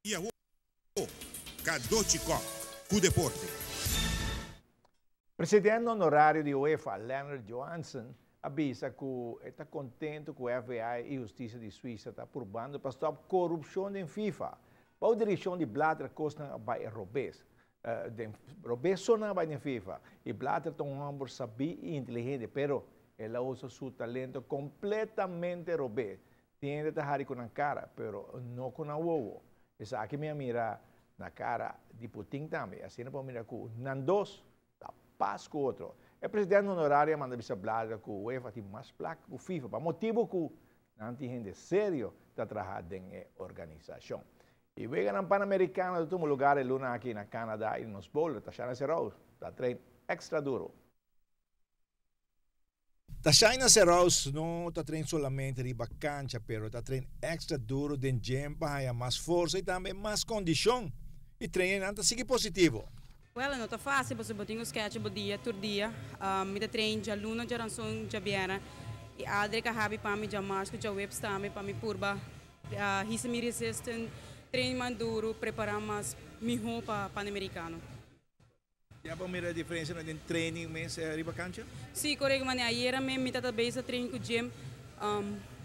E a Cadochicó, cu deporte. Presidente honorário de UEFA, Leonard Johansson, avisa que está contente com a FBI e Justiça de Suíça está aprovando para stop corrupção em FIFA. Para a direção de Blatter Costa vai robês. Robês só não vai na FIFA. E Blatter tem um homem sabido e inteligente, pero ela usa seu talento completamente robês. Tem que estar com a cara, pero não com a ovo. Essa aqui me mira na cara de Putin também. Assim não pode mirar com Nandos. Paz com o outro. O presidente honorário manda avisar Blatter que o UEFA tem mais placa que o FIFA, para motivo que não tem gente sério está trabalhando em organização. E veio na Pan-Americana, de todo lugar, luna aqui na Canadá e nos bolos, está China Serraus, está treino extra duro. A China Serraus não está treino somente de cancha, pero está treino extra duro de gym para mais força e também mais condição. E treino não está positivo. Well, não está fácil, você botar um sketch por dia, todo dia. Me treino já luna, já rançom, já biena. E a que habe para mim já março, já webs também para mim purba. Hisa me resistent, treino mais duro, preparar mais melhor para Pan-Americano. Já para mirar a diferença entre treino e riba cancha? Sim, correto, mas ayer mesmo me estava bem treino com o gym.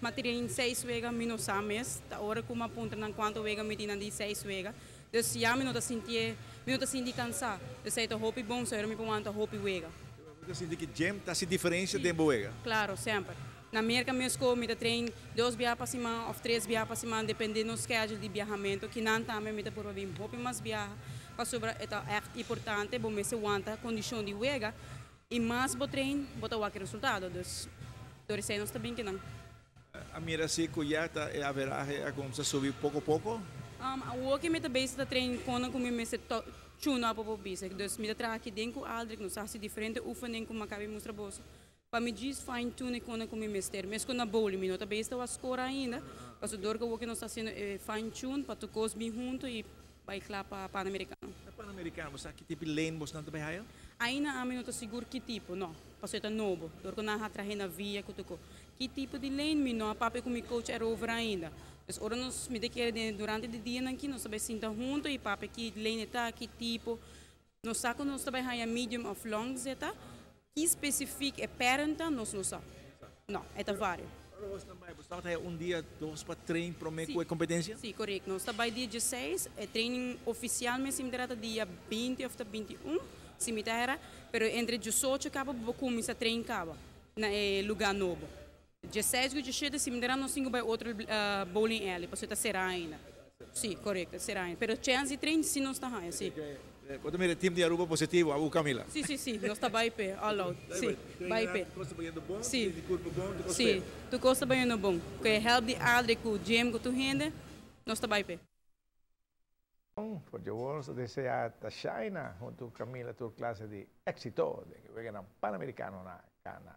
Mas treino 6 vezes, menos a mês. A hora que uma ponta na quanto vezes me tinha de 6 vezes. Dus ja, me não senti cansado. Dus é hopi bom, só eu me ponho hopi wega. Você sente que gym está se diferença de boega? Claro, sempre. Na América mesmo, me treino 2 viagens para semana ou 3 viagens para semana, dependendo do schedule de viajamento. Que não também me por vir hopi mais viagens. Para sobre é importante, bom me se aguenta condição de wega e mais bo treino, botar o resultado. Dus door isso não está bem que não. A mira se que já está a veragem a começar a subir pouco a pouco. O que me também está treinando quando me se tuna para o bisa, dus me tra aqui dentro aldrig não sabe diferente oefening como acabei mostrar bolsa. Para me diz fine tune quando me mester, mas quando a bola me não também está a score ainda, para o dor que o que não está sendo fine tune para tu cos bem junto e vai lá para Pan-Americano. Pan-Americano, você que tipo de lane você não também aí? Ainda a mim não estou seguro que tipo, não, para ser novo, dor que não há trazer via que tipo de lane me não, a papai com meu coach era over ainda. Mas ora nós me querem durante o dia aqui nós também sentar junto e papai que lane está que tipo nós saco nós também há medium of long zeta que específico é parenta nós não sabe não é vário. Você também você dia 2 para treino para meio com competência? Sim, correto. Nós também dia 16 é treino oficial mas se me trata dia 20 ou 21 se me era, pero entre 18 acaba começar a treino acaba na lugar novo. 16 e 17 se me deram nós temos outro bowling alley, para você será ainda. Sim, correto, será ainda. Pero chance de treino se não está aí, sim. Quando mira time de Aruba positivo, a Camila. Sim, nós está bem pé, all out. Sim, bem pé. Gosta bem do bom? Sim. Corpo bom, tu gosta? Sim, tu gosta bem do bom. Que help de aldre com o gym que tu rende, nós está bem pé. Por favor, desejar a China junto com Camila tua classe de éxito, de que venha Pan-Americano na Cana.